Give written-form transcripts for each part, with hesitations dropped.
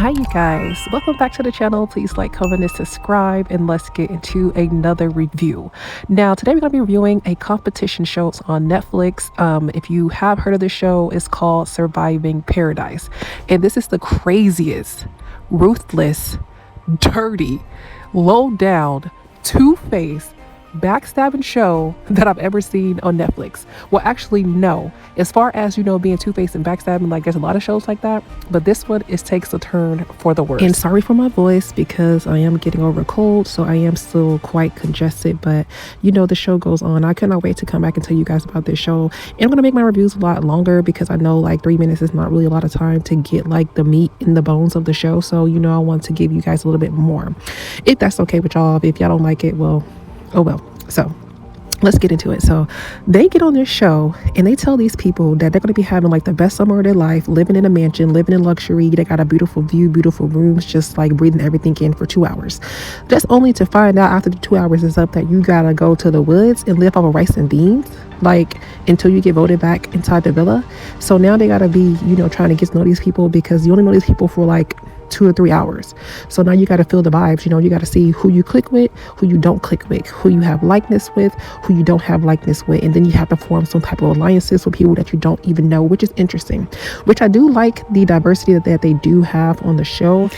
Hi, you guys. Welcome back to the channel. Please like, comment, and subscribe, and let's get into another review. Now, today we're going to be reviewing a competition show on Netflix. If you have heard of the show, it's called Surviving Paradise. And this is the craziest, ruthless, dirty, low down, two-faced, backstabbing show that I've ever seen on Netflix. Well, actually, no. As far as, being two-faced and backstabbing, like there's a lot of shows like that, but this one takes a turn for the worse. And sorry for my voice because I am getting over a cold, so I am still quite congested, but the show goes on. I cannot wait to come back and tell you guys about this show. And I'm gonna make my reviews a lot longer because I know like 3 minutes is not really a lot of time to get like the meat and the bones of the show. So I want to give you guys a little bit more. If that's okay with y'all. If y'all don't like it, well, oh well. So let's get into it. So they get on this show and they tell these people that they're going to be having like the best summer of their life, living in a mansion, living in luxury. They got a beautiful view, beautiful rooms, just like breathing everything in for 2 hours. Just only to find out after the 2 hours is up that you got to go to the woods and live off of rice and beans, like until you get voted back inside the villa. So now they got to be, trying to get to know these people because you only know these people for like 2 or 3 hours. So now you got to feel the vibes. You got to see who you click with, who you don't click with, who you have likeness with, who you don't have likeness with, and then you have to form some type of alliances with people that you don't even know, which is interesting. Which I do like the diversity that they do have on the show,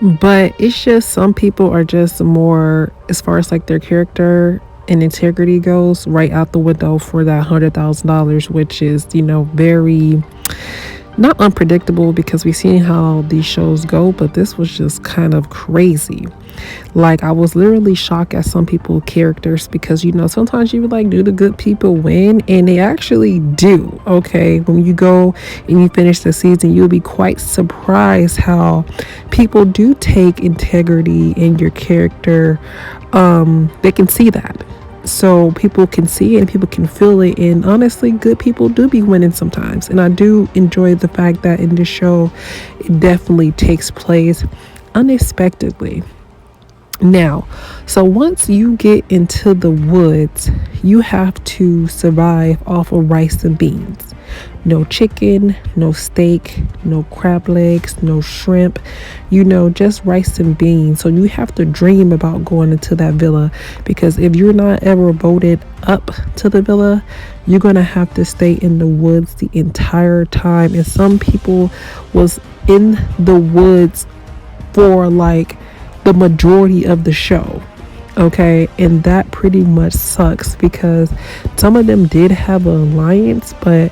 but it's just some people are just more, as far as like their character and integrity goes, right out the window for that $100,000, which is very not unpredictable because we've seen how these shows go, but this was just kind of crazy. Like, I was literally shocked at some people's characters because sometimes you would like, do the good people win? And they actually do. Okay, when you go and you finish the season, you'll be quite surprised how people do take integrity in your character. They can see that. So people can see it and people can feel it, and honestly, good people do be winning sometimes. And I do enjoy the fact that in this show it definitely takes place unexpectedly. Now, so once you get into the woods, you have to survive off of rice and beans. No chicken, no steak, no crab legs, no shrimp, just rice and beans. So you have to dream about going into that villa, because if you're not ever voted up to the villa, you're going to have to stay in the woods the entire time. And some people was in the woods for like the majority of the show. Okay, and that pretty much sucks because some of them did have an alliance, but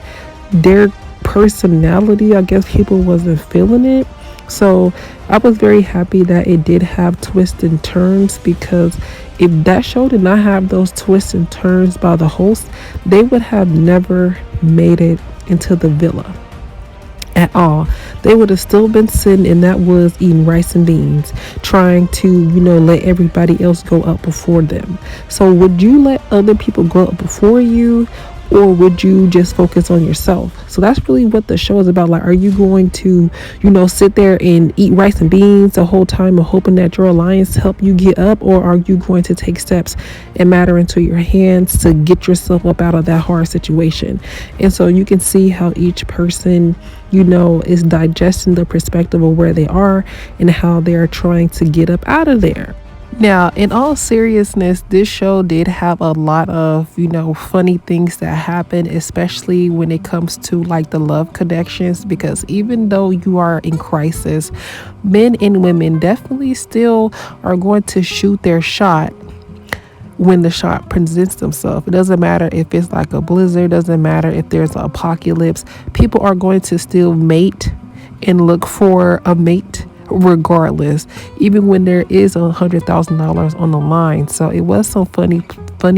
their personality, I guess people wasn't feeling it. So I was very happy that it did have twists and turns, because if that show did not have those twists and turns by the host, they would have never made it into the villa at all. They would have still been sitting in that woods eating rice and beans, trying to let everybody else go up before them. So would you let other people go up before you, or would you just focus on yourself? So that's really what the show is about. Like, are you going to sit there and eat rice and beans the whole time and hoping that your alliance help you get up, or are you going to take steps and matter into your hands to get yourself up out of that hard situation? And so you can see how each person is digesting the perspective of where they are and how they are trying to get up out of there. Now, in all seriousness, this show did have a lot of, funny things that happen, especially when it comes to like the love connections, because even though you are in crisis, men and women definitely still are going to shoot their shot when the shot presents themselves. It doesn't matter if it's like a blizzard, doesn't matter if there's an apocalypse. People are going to still mate and look for a mate regardless, even when there is $100,000 on the line. So it was some funny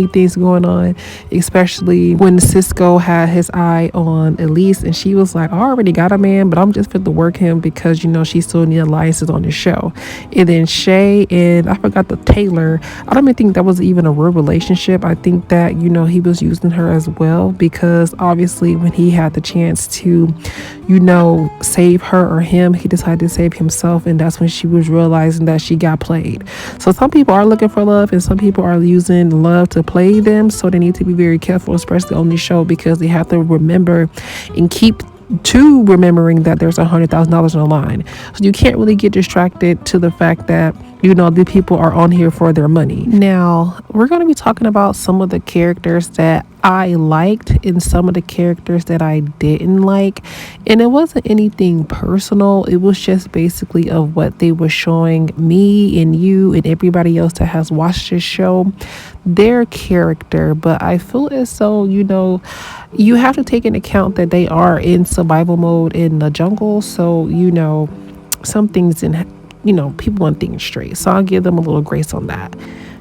things going on, especially when Cisco had his eye on Elise, and she was like, I already got a man, but I'm just fit to work him because she still need alliances on the show. And then Shay and I forgot the Taylor, I don't even think that was even a real relationship. I think that he was using her as well, because obviously when he had the chance to save her or him, he decided to save himself, and that's when she was realizing that she got played. So some people are looking for love, and some people are using love to play them. So they need to be very careful, especially on this show, because they have to remember and keep to remembering that there's $100,000 on the line. So you can't really get distracted to the fact that, the people are on here for their money. Now, we're going to be talking about some of the characters that I liked and some of the characters that I didn't like. And it wasn't anything personal. It was just basically of what they were showing me and you and everybody else that has watched this show, their character. But I feel as though, you have to take into account that they are in survival mode in the jungle. So, some things in, people want things straight. So I'll give them a little grace on that.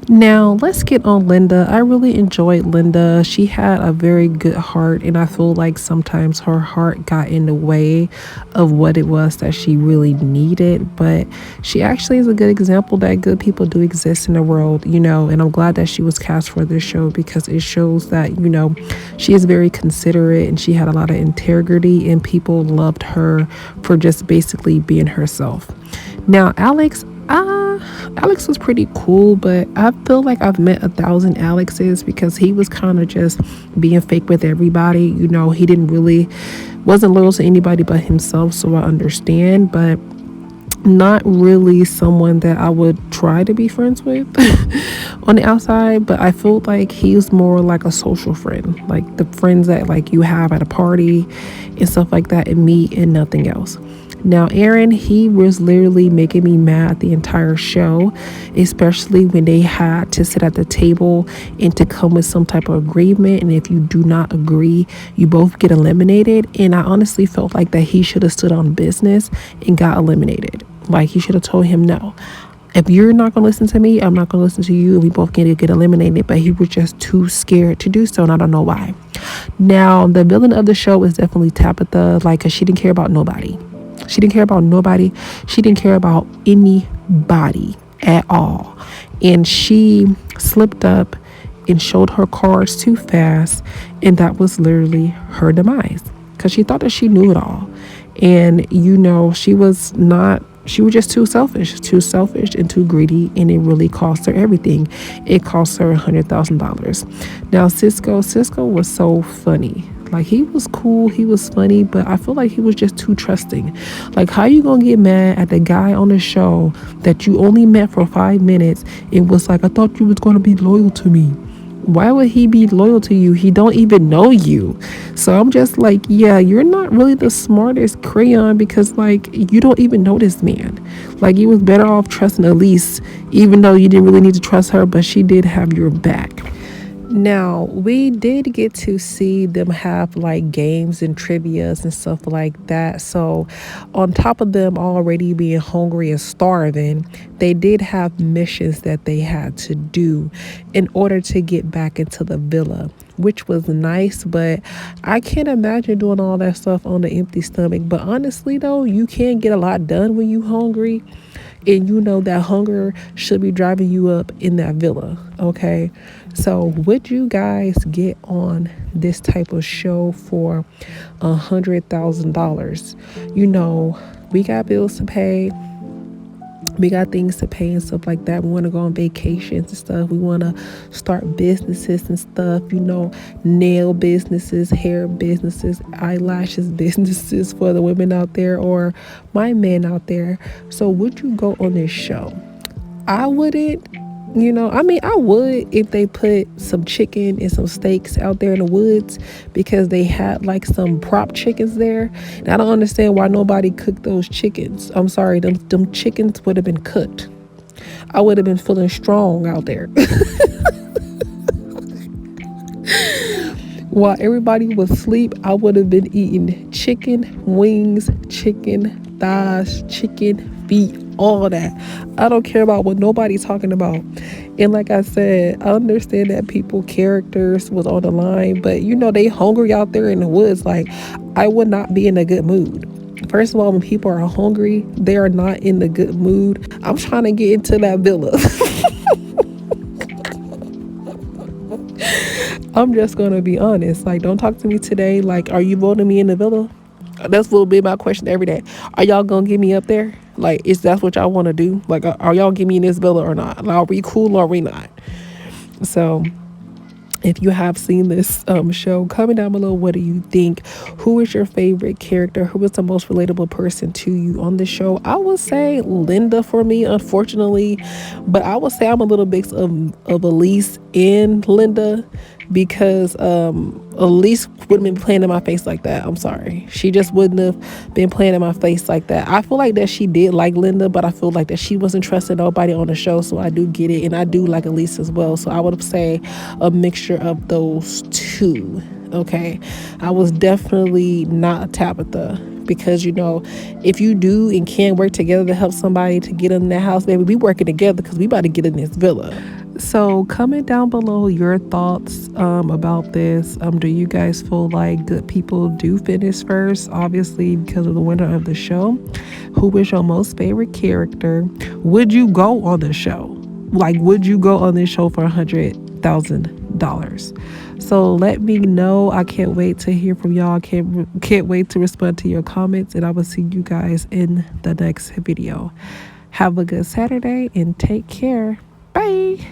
Now, let's get on Linda. I really enjoyed Linda. She had a very good heart, and I feel like sometimes her heart got in the way of what it was that she really needed. But she actually is a good example that good people do exist in the world, and I'm glad that she was cast for this show because it shows that, she is very considerate and she had a lot of integrity, and people loved her for just basically being herself. Now, Alex was pretty cool, but I feel like I've met 1,000 Alexes because he was kind of just being fake with everybody. He wasn't loyal to anybody but himself, so I understand, but not really someone that I would try to be friends with on the outside. But I feel like he's more like a social friend, like the friends that like you have at a party and stuff like that, and meet and nothing else. Now, Aaron, he was literally making me mad the entire show, especially when they had to sit at the table and to come with some type of agreement. And if you do not agree, you both get eliminated. And I honestly felt like that he should have stood on business and got eliminated. Like, he should have told him, no, if you're not going to listen to me, I'm not going to listen to you. And we both get eliminated. But he was just too scared to do so. And I don't know why. Now, the villain of the show is definitely Tabitha, like, 'cause she didn't care about nobody. She didn't care about nobody. She didn't care about anybody at all. And she slipped up and showed her cards too fast. And that was literally her demise because she thought that she knew it all. And, she was just too selfish and too greedy. And it really cost her everything. It cost her $100,000. Now, Cisco was so funny. Like, he was cool, he was funny, but I feel like he was just too trusting. Like, how you gonna get mad at the guy on the show that you only met for 5 minutes and was like, I thought you was gonna be loyal to me? Why would he be loyal to you? He don't even know you. So I'm just like, yeah, you're not really the smartest crayon because, like, you don't even know this man. Like, you was better off trusting Elise, even though you didn't really need to trust her, but she did have your back. Now, we did get to see them have like games and trivias and stuff like that. So, on top of them already being hungry and starving, they did have missions that they had to do in order to get back into the villa, which was nice. But I can't imagine doing all that stuff on an empty stomach. But honestly, though, you can get a lot done when you hungry. And that hunger should be driving you up in that villa, okay? So would you guys get on this type of show for $100,000? We got bills to pay. We got things to pay and stuff like that. We want to go on vacations and stuff. We want to start businesses and stuff, nail businesses, hair businesses, eyelashes businesses for the women out there or my men out there. So would you go on this show? I wouldn't. I would if they put some chicken and some steaks out there in the woods because they had like some prop chickens there. And I don't understand why nobody cooked those chickens. I'm sorry, them chickens would have been cooked. I would have been feeling strong out there. While everybody was asleep, I would have been eating chicken wings, chicken thighs, chicken feet, all that. I don't care about what nobody's talking about. And like I said, I understand that people characters was on the line, but they hungry out there in the woods. Like, I would not be in a good mood. First of all, when people are hungry, they are not in a good mood. I'm trying to get into that villa. I'm just gonna be honest. Like, don't talk to me today. Like, are you voting me in the villa? That's will be my question every day. Are y'all gonna get me up there? Like, is that what y'all want to do? Like, are y'all getting me in this villa or not? Like, are we cool or are we not? So If you have seen this show, comment down below, what do you think? Who is your favorite character? Who is the most relatable person to you on the show? I would say Linda for me, unfortunately, but I would say I'm a little mix of Elise and Linda, because Elise wouldn't have been playing in my face like that. I'm sorry, she just wouldn't have been playing in my face like that. I feel like that she did like Linda, but I feel like that she wasn't trusting nobody on the show, so I do get it, and I do like Elise as well. So I would say a mixture of those two. Okay, I was definitely not Tabitha, because if you do and can work together to help somebody to get in that house, baby, we working together because we about to get in this villa. So comment down below your thoughts about this. Do you guys feel like good people do finish first, obviously because of the winner of the show? Who is your most favorite character? Would you go on the show? Like, would you go on this show for $100,000? So let me know. I can't wait to hear from y'all. Can't wait to respond to your comments, and I will see you guys in the next video. Have a good Saturday and take care. Bye.